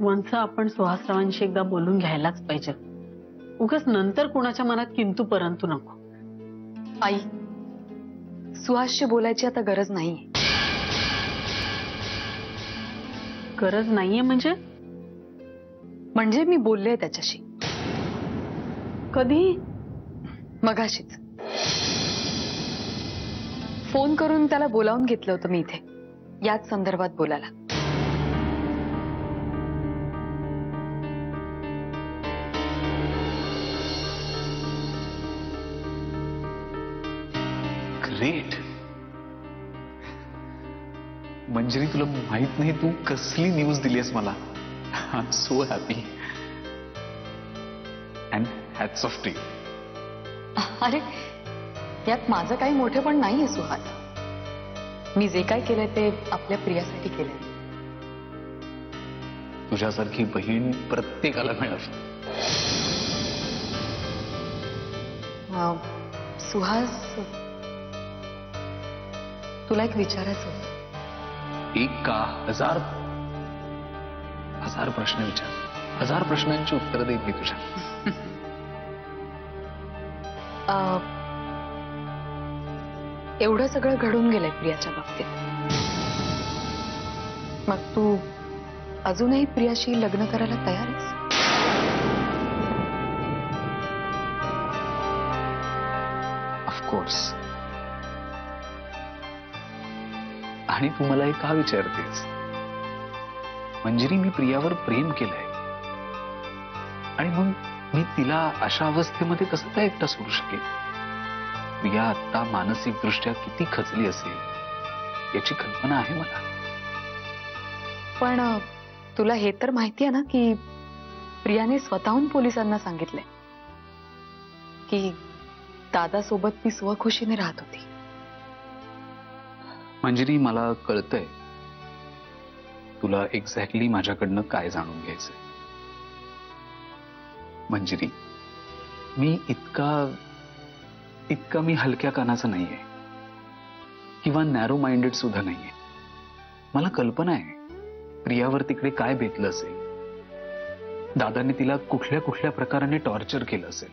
वंश आपण सुहासरावांशी एकदा बोलून घ्यायलाच पाहिजे. उगाच नंतर कुणाच्या मनात किंतु परंतु नको. आई, सुहासशी बोलायची आता गरज नाहीये. गरज नाहीये म्हणजे? म्हणजे मी बोलले त्याच्याशी. कधी? मगाशीच फोन करून त्याला बोलावून घेतलं होतं मी इथे याच संदर्भात बोलायला. ग्रेट. मंजिरी, तुला माहित नाही तू कसली न्यूज दिलीस मला. I am so happy and hats off to. अरे यात माझं काही मोठेपण नाहीये सुहास. मी जे काय केलंय ते आपल्या प्रियासाठी केलंय. तुझ्यासारखी बहीण प्रत्येकाला मिळावी. सुहास, तुला एक विचारायचं होतं. एक का हजार हजार प्रश्न विचार. हजार प्रश्नांची उत्तर देईन मी तुझ्या. एवढं सगळं घडून गेलंय प्रियाच्या बाबतीत. मग तू अजूनही प्रियाशी लग्न करायला तयार आहेस? ऑफकोर्स. आणि तू मला हे का विचारतेस? मंजिरी, मी प्रियावर प्रेम केलंय आणि मग मी तिला अशा अवस्थेमध्ये कसं काय एकटा सोडू शकेल? प्रिया आता मानसिक दृष्ट्या किती खचली असेल याची कल्पना आहे मला. पण तुला हे तर माहिती आहे ना की प्रियाने स्वतःहून पोलिसांना सांगितलंय की दादासोबत ती स्वखुशीने राहत होती. मंजिरी, मला कळतंय तुला एक्झॅक्टली माझ्याकडनं काय जाणून घ्यायचंय. मंजिरी, मी इतका मी हलक्या कानाचा नाहीये किंवा नॅरो माइंडेड सुद्धा नाहीये. मला कल्पना आहे प्रियावर तिकडे काय बेतलं असेल. दादाने तिला कुठल्या कुठल्या प्रकाराने टॉर्चर केलं असेल.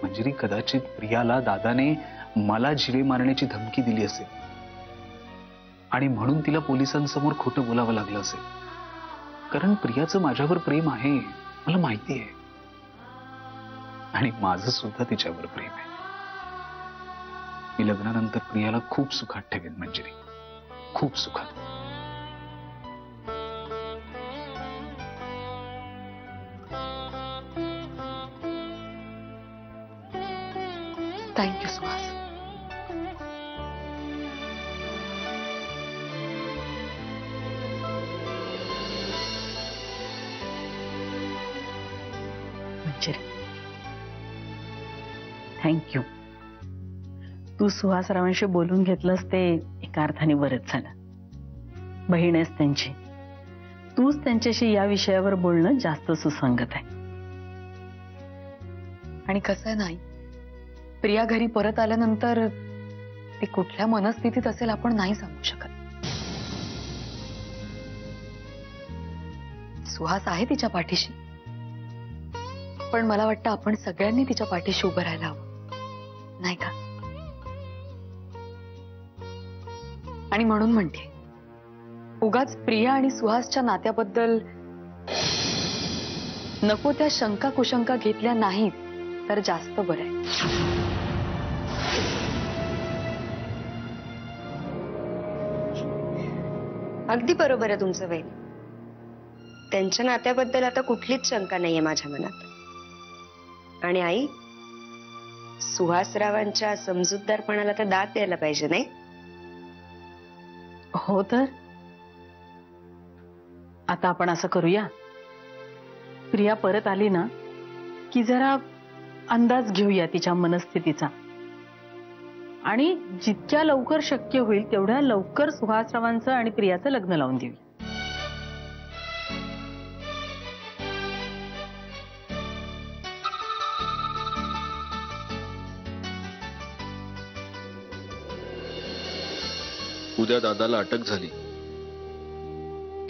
मंजिरी, कदाचित प्रियाला दादाने मला जीवे मारण्याची धमकी दिली असेल आणि म्हणून तिला पोलिसांसमोर खोटं बोलावं लागलं असेल. कारण प्रियाचं माझ्यावर प्रेम आहे, मला माहिती आहे. आणि माझं सुद्धा तिच्यावर प्रेम आहे. मी लग्नानंतर प्रियाला खूप सुखात ठेवेन मंजिरी, खूप सुखात. थँक्यू सुहास. थँक्यू. तू सुहासरावांशी बोलून घेतलंस ते एका अर्थाने बरंच झालं. बहीण आहेस त्यांची, तूच त्यांच्याशी या विषयावर बोलणं जास्त सुसंगत आहे. आणि कसं नाही, प्रिया घरी परत आल्यानंतर ती कुठल्या मनस्थितीत असेल आपण नाही सांगू शकत. सुहास आहे तिच्या पाठीशी, पण मला वाटतं आपण सगळ्यांनी तिच्या पाठीशी उभं राहायला हवं, नाही का? आणि म्हणून म्हणते, उगाच प्रिया आणि सुहासच्या नात्याबद्दल नको त्या शंका कुशंका घेतल्या नाहीत तर जास्त बरं आहे. अगदी बरोबर आहे तुमचं वैन. त्यांच्या नात्याबद्दल आता कुठलीच शंका नाहीये माझ्या मनात. आणि आई, सुहासरावांच्या समजूतदारपणाला तर दाद द्यायला पाहिजे, नाही? हो तर आता आपण असं करूया, प्रिया परत आली ना की जरा अंदाज घेऊया तिच्या मनस्थितीचा आणि जितक्या लवकर शक्य होईल तेवढ्या लवकर सुहासरावांचं आणि प्रियाचं लग्न लावून देऊया. उद्या दादाला अटक झाली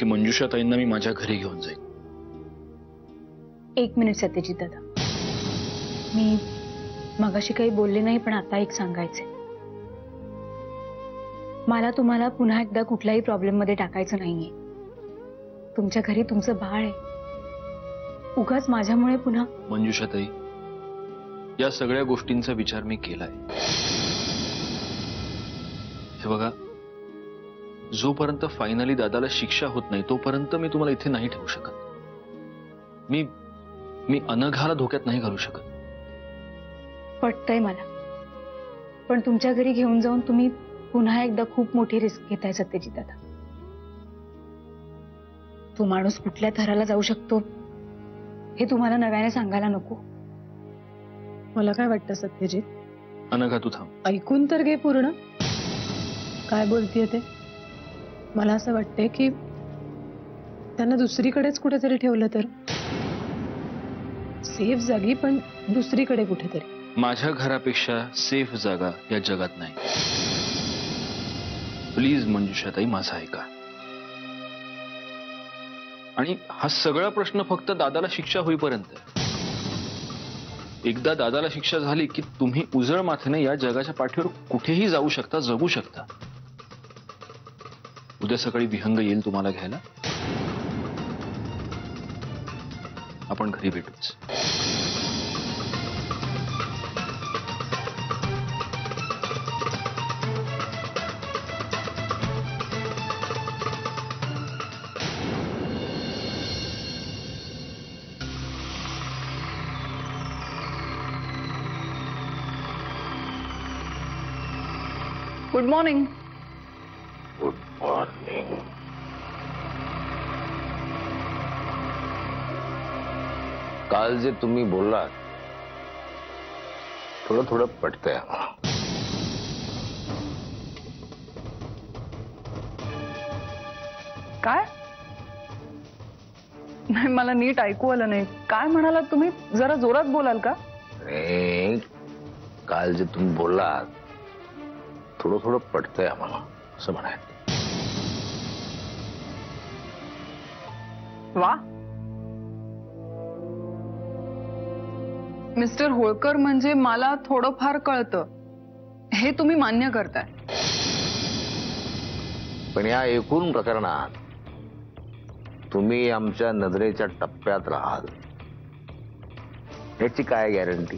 की मंजुषाताईंना मी माझ्या घरी घेऊन जाईन. एक मिनिट सत्यजित दादा, मी मगाशी काही बोलले नाही, पण आता एक सांगायचंय. मला तुम्हाला पुन्हा एकदा कुठल्याही प्रॉब्लेम मध्ये टाकायचं नाहीये. तुमच्या घरी तुमचं बाळ आहे. उगाच माझ्यामुळे पुन्हा. मंजुषाताई, या सगळ्या गोष्टींचा विचार मी केलाय. हे बघा, जोपर्यंत फायनली दादाला शिक्षा होत नाही तोपर्यंत मी तुम्हाला इथे नाही ठेवू शकत. मी अनघाला धोक्यात नाही घालू शकत. पटतंय मला, पण तुमच्या घरी घेऊन जाऊन तुम्ही पुन्हा एकदा खूप मोठी रिस्क घेताय सत्यजित दादा. तो माणूस कुठल्या थराला जाऊ शकतो हे तुम्हाला नव्याने सांगायला नको. मला काय वाटतं सत्यजित, अनघा तू थांब. ऐकून तर घे पूर्ण काय बोलतीये ते. मला असं वाटतंय की त्यांना दुसरीकडेच कुठेतरी ठेवलं तर सेफ जागी, पण दुसरीकडे कुठेतरी. माझ्या घरापेक्षा सेफ जागा या जगात नाही. प्लीज मंजुषाताई, माझा ऐका. आणि हा सगळा प्रश्न फक्त दादाला शिक्षा होईपर्यंत. एकदा दादाला शिक्षा झाली की तुम्ही उजळ माथेने या जगाच्या पाठीवर कुठेही जाऊ शकता, जगू शकता. उद्या सकाळी विहंग येईल तुम्हाला घ्यायला. आपण घरी भेटूच. Good morning. Good morning. काल जे तुम्ही बोललात थोडं थोडं पटतंय आम्हाला. काय? नाही, मला नीट ऐकू आलं नाही. काय म्हणालात तुम्ही? जरा जोरात बोलाल का? अरे, काल जे तुम्ही बोललात थोडं थोडं पटतंय आम्हाला, असं म्हणायचं. वा, मिस्टर होळकर, म्हणजे मला थोडंफार कळतं हे तुम्ही मान्य करताय. पण या एकूण प्रकरणात तुम्ही आमच्या नजरेच्या टप्प्यात राहाल याची काय गॅरंटी?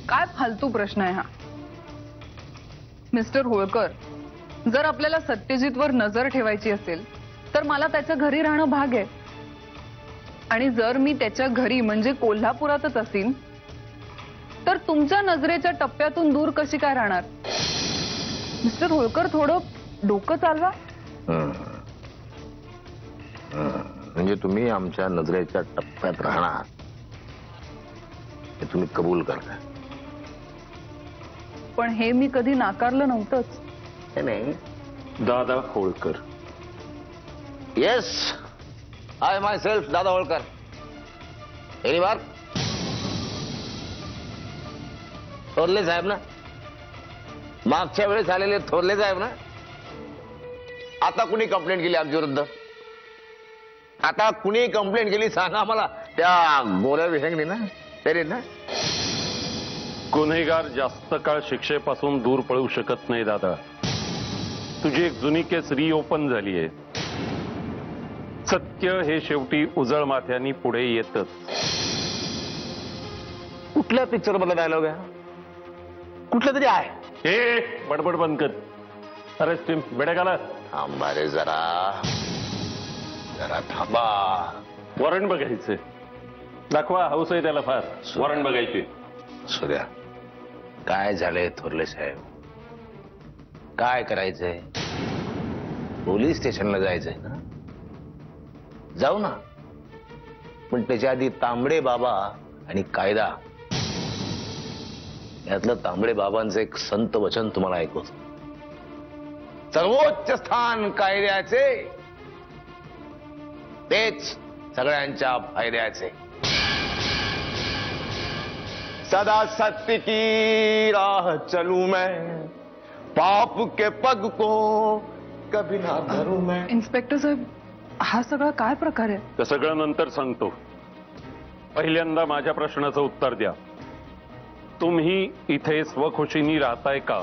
काय फालतू प्रश्न आहे हा. मिस्टर होळकर, जर आपल्याला सत्यजितवर नजर ठेवायची असेल तर मला त्याच्या घरी राहणं भाग आहे. आणि जर मी त्याच्या घरी म्हणजे कोल्हापुरातच असीन तर तुमच्या नजरेच्या टप्प्यातून दूर कशी काय राहणार? मिस्टर होळकर, थोडं डोकं चालवा. म्हणजे तुम्ही आमच्या नजरेच्या टप्प्यात राहणार हे तुम्ही कबूल करताय? पण हे मी कधी नाकारलं नव्हतंच. नाही, दादा Holkar. Yes, I my self दादा होळकर. एनी बार थोरले साहेब ना, मागच्या वेळेस आलेले थोरले साहेब ना. आता कुणी कंप्लेंट केली आमच्या विरुद्ध? आता कुणी कंप्लेंट केली सांगा मला. त्या गोऱ्या विषंगणी ना, तरी ना. गुन्हेगार जास्त काळ शिक्षेपासून दूर पळू शकत नाही दादा. तुझी एक जुनी केस रिओपन झाली आहे. सत्य हे शेवटी उजळ माथ्यानी पुढे येतच. कुठल्या पिक्चर मधला डायलॉग आहे? कुठलं तरी आहे. हे बडबड बंद कर. अरे टीम बेड्या गाला. थांबा रे जरा, जरा थांबा. वॉरंट बघायचे. दाखवा, हौस आहे त्याला फार. वॉरंट बघायची. सूर्या, काय झालंय थोरले साहेब? काय करायचंय? पोलीस स्टेशनला जायचंय ना? जाऊ ना, पण त्याच्या आधी तांबडे बाबा आणि कायदा यातलं तांबडे बाबांचं एक संत वचन तुम्हाला ऐकवतो. सर्वोच्च स्थान कायद्याचे, तेच सगळ्यांच्या फायद्याचे. सदा सत्य की राह चलूं मैं, पाप के पग को कभी ना धरू मैं. इन्स्पेक्टर साहेब, हा सगळा काय प्रकार आहे? ते सगळं नंतर सांगतो. पहिल्यांदा माझ्या प्रश्नाचं उत्तर द्या. तुम्ही इथे स्वखुशीनी राहताय का?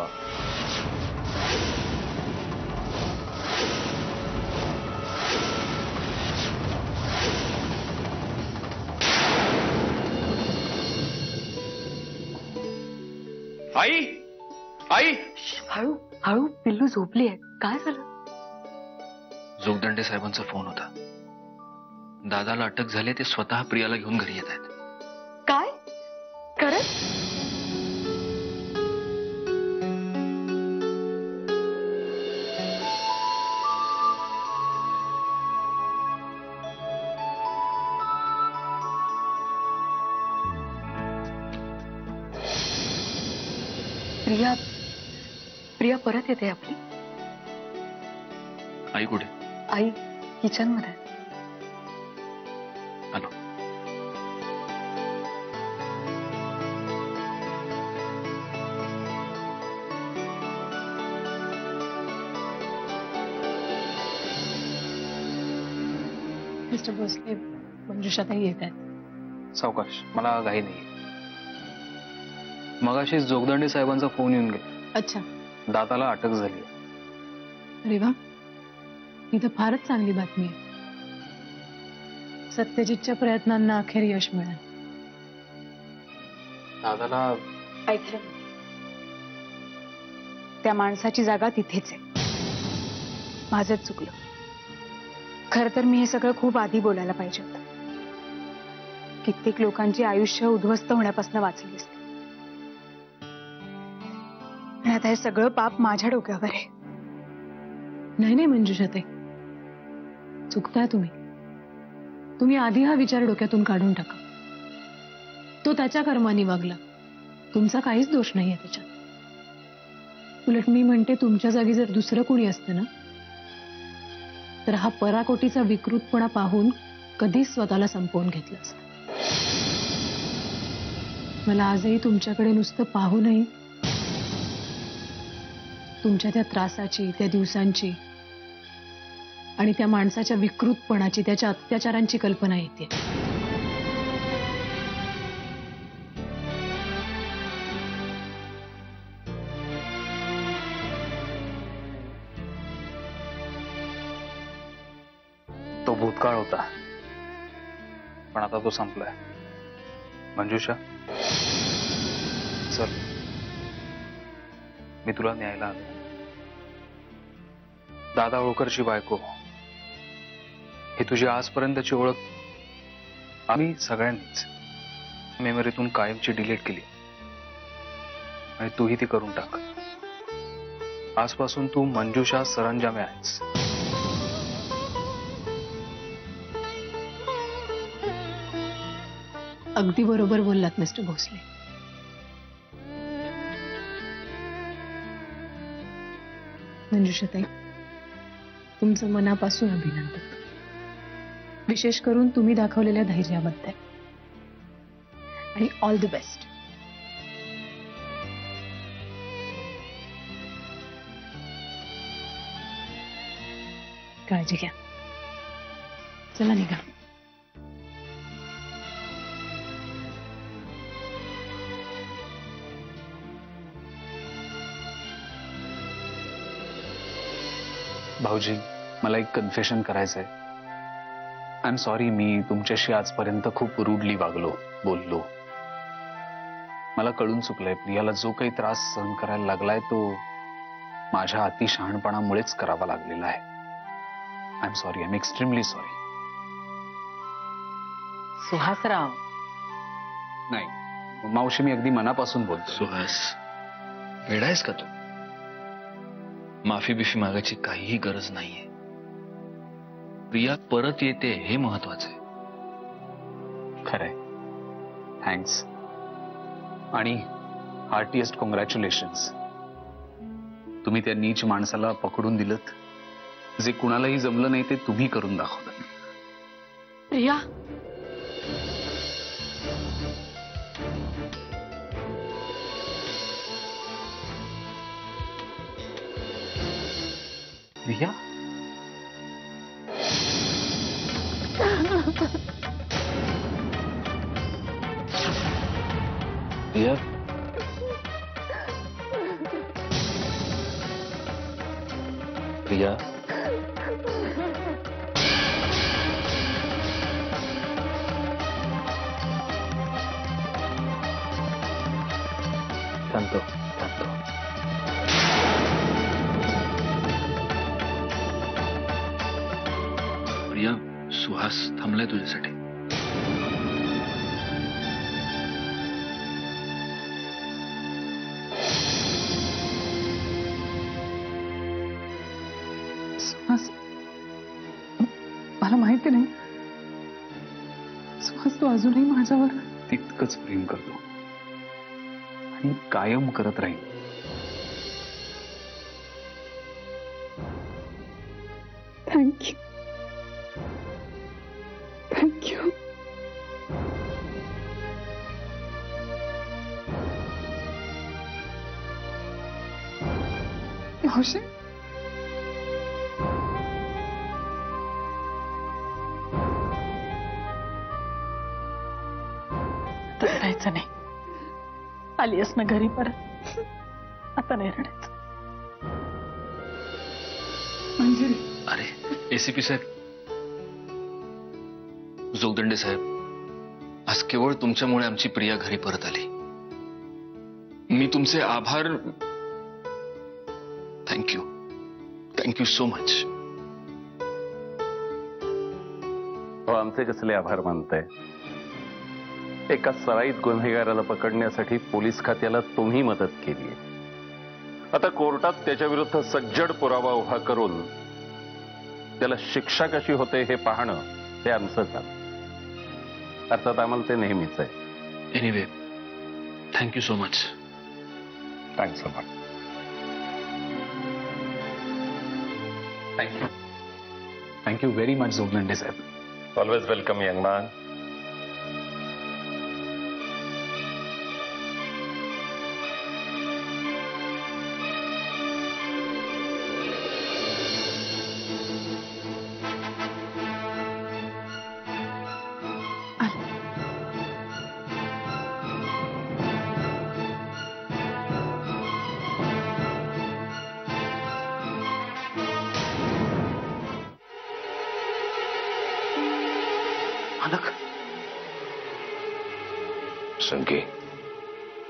आई आई हळू हळू, पिल्लू झोपली आहे. काय झालं? जोगदंडे साहेबांचा फोन होता. दादाला अटक झाली, ते स्वतः प्रियाला घेऊन घरी येत आहेत. काय खरंच? प्रिया प्रिया परत येते आपली. आई कुठे? आई किचन मध्ये. आलो. मिस्टर भोसले, मंजुषाताई येत आहेत. सावकाश, मला घाई नाही. मगाशीच जोगदंडे साहेबांचा फोन येऊन गेला. अच्छा. दादाला अटक झाली. अरे वा, ही तर फारच चांगली बातमी आहे. सत्यजितच्या प्रयत्नांना अखेर यश मिळालं. दादाला ऐकलं, त्या माणसाची जागा तिथेच आहे. माझंच चुकलं. खर तर मी हे सगळं खूप आधी बोलायला पाहिजे होतं. कित्येक लोकांची आयुष्य उद्ध्वस्त होण्यापासून वाचली असते. आणि आता हे सगळं पाप माझ्या डोक्यावर आहे. नाही नाही मंजुषाताई, चुकताय तुम्ही. तुम्ही आधी हा विचार डोक्यातून काढून टाका. तो त्याच्या कर्माने वागला, तुमचा काहीच दोष नाहीये त्याच्यात. उलट मी म्हणते, तुमच्या जागी जर दुसरं कोणी असतं ना, तर हा पराकोटीचा विकृतपणा पाहून कधीच स्वतःला संपवून घेतलं असतं. मला आजही तुमच्याकडे नुसतं पाहूनही तुमच्या त्या त्रासाची, त्या दिवसांची आणि त्या माणसाच्या विकृतपणाची, त्याच्या अत्याचारांची कल्पना येते. तो भूतकाळ होता, पण आता तो संपलाय. मंजुषा, चल, मी तुला न्यायला आलो. दादा होळकरची बायको, ही तुझी आजपर्यंतची ओळख आम्ही सगळ्यांनीच मेमरीतून कायमची डिलीट केली, आणि तूही ती करून टाक. आजपासून तू मंजुषा सरंजामे आहेस. अगदी बरोबर बोललात मिस्टर भोसले. मंजुषाताई, तुमचं मनापासून अभिनंदन. विशेष करून तुम्ही दाखवलेल्या धैर्याबद्दल. आणि ऑल द बेस्ट. काळजी घ्या. चला निघा. भाऊजी, मला एक कन्फेशन करायचंय. आय एम सॉरी, मी तुमच्याशी आजपर्यंत खूप रूडली वागलो, बोललो. मला कळून चुकलंय. प्रियाला जो काही त्रास सहन करायला लागलाय तो माझ्या अतिशहाणपणामुळेच करावा लागलेला आहे. I am sorry, I am extremely sorry. Suhasrao, नाही मावशी, मी अगदी मनापासून बोलतो. सुहास, वेडा आहेस का तू? माफी बिफी मागायची काहीही गरज नाहीये. प्रिया परत येते हे महत्वाचं आहे. खरंय. थँक्स आणि हार्टीएस्ट कॉंग्रॅच्युलेशन्स. तुम्ही त्या नीच माणसाला पकडून दिलत. जे कुणालाही जमलं नाही ते तुम्ही करून दाखवलं. प्रिया, प्रिया प्रिया प्रिया शांत शांत प्रिया सुहास थांबलाय तुझ्यासाठी. सुहास, मला माहिती नाही. सुहास, तू अजूनही माझ्यावर तितकंच प्रेम करतो आणि कायम करत राहील. थँक्यू. थँक्यू. मावशी, रडायचं नाही. आलीस ना घरी परत, आता नाही रडायचं. मंजिरी, अरे एसीपी साहेब, जोगदंडे साहेब, आज केवळ तुमच्यामुळे आमची प्रिया घरी परत आली. मी तुमचे आभार. थँक्यू. Thank you so much. आमचे कसले आभार मानताय? एका सराईत गुन्हेगाराला पकडण्यासाठी पोलीस खात्याला तुम्ही मदत केली. आता कोर्टात त्याच्या विरुद्ध सज्जड पुरावा उभा करून त्याला शिक्षा कशी होते हे पाहणं हे आमचं काम. अर्थात आम्हाला ते नेहमीच आहे. Anyway, thank you so much. Thanks a lot. Thank you. Thank you very much Jogdande साहेब. Always welcome young man. संके,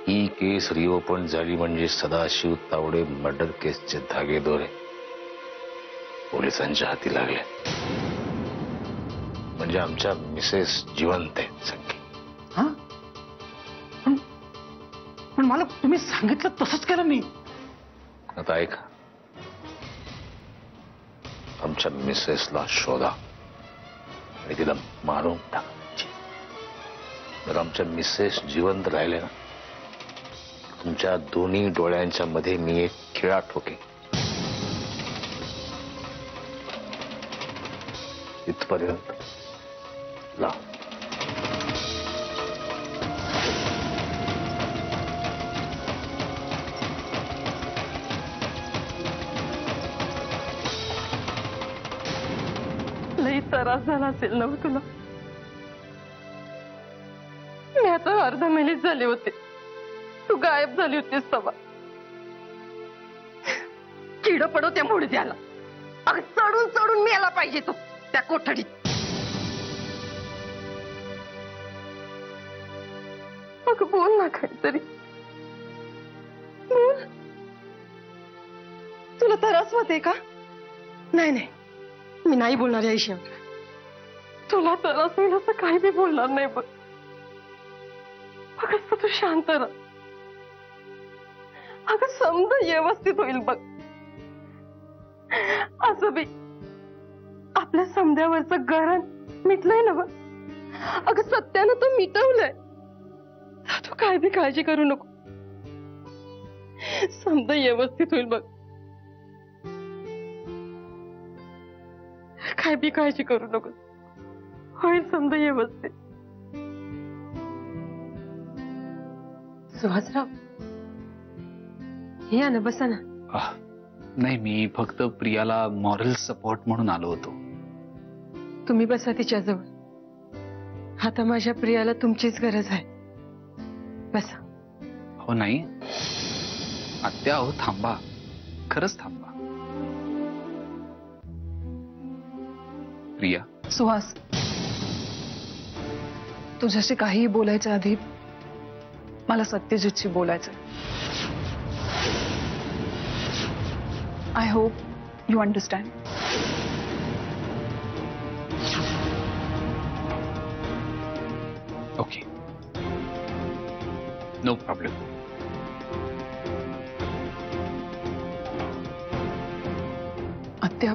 ही केस रिओपन झाली म्हणजे सदाशिव तावडे मर्डर केसचे धागेदोरे पोलिसांच्या हाती लागले. म्हणजे आमच्या मिसेस जिवंत आहेत. संके, हा, पण मला तुम्ही सांगितलं तसंच केलं मी. आता ऐका, आमच्या मिसेसला शोधा आणि तिला मारून टाका. जर आमच्या मिसेस जिवंत राहिले ना, तुमच्या दोन्ही डोळ्यांच्या मध्ये मी एक खिळा ठोके. इथपर्यंत ला. लई त्रास झाला असेल ना तुला. मी आता अर्धा महिन्यात झाले होते, तू गायब झाली होतीस तेव्हा. किड पडो त्या मुडद्याला. अगं चढून चढून मेला पाहिजे तो त्या कोठडीत. अगं बोल ना काहीतरी बोल. तुला त्रास होते का? नाही नाही, मी नाही बोलणार या विषयावर. तुला त्रास होईल असं काही बी बोलणार नाही बघ. फक्त तू शांत राहा. अगं समजा व्यवस्थित होईल बघ. असं बी आपल्या समद्यावरचं गरण मिटलंय ना बघ. अगं सत्यानं तो मिटवलंय. तू काय बी काळजी करू नको. समजा व्यवस्थित होईल बघ. काय बी काळजी करू नको, होईल समजा व्यवस्थित. सुहासराव, या ना, बसा ना. नाही, मी फक्त प्रियाला मॉरल सपोर्ट म्हणून आलो होतो. तुम्ही बसा तिच्याजवळ. आता माझ्या प्रियाला तुमचीच गरज आहे. बसा. हो नाही आत्या, अहो थांबा, खरंच थांबा. प्रिया, सुहास, तुझ्याशी काहीही बोलायच्या आधी मला सत्यजितशी बोलायचं. I hope you understand. Okay, no problem. आत्या,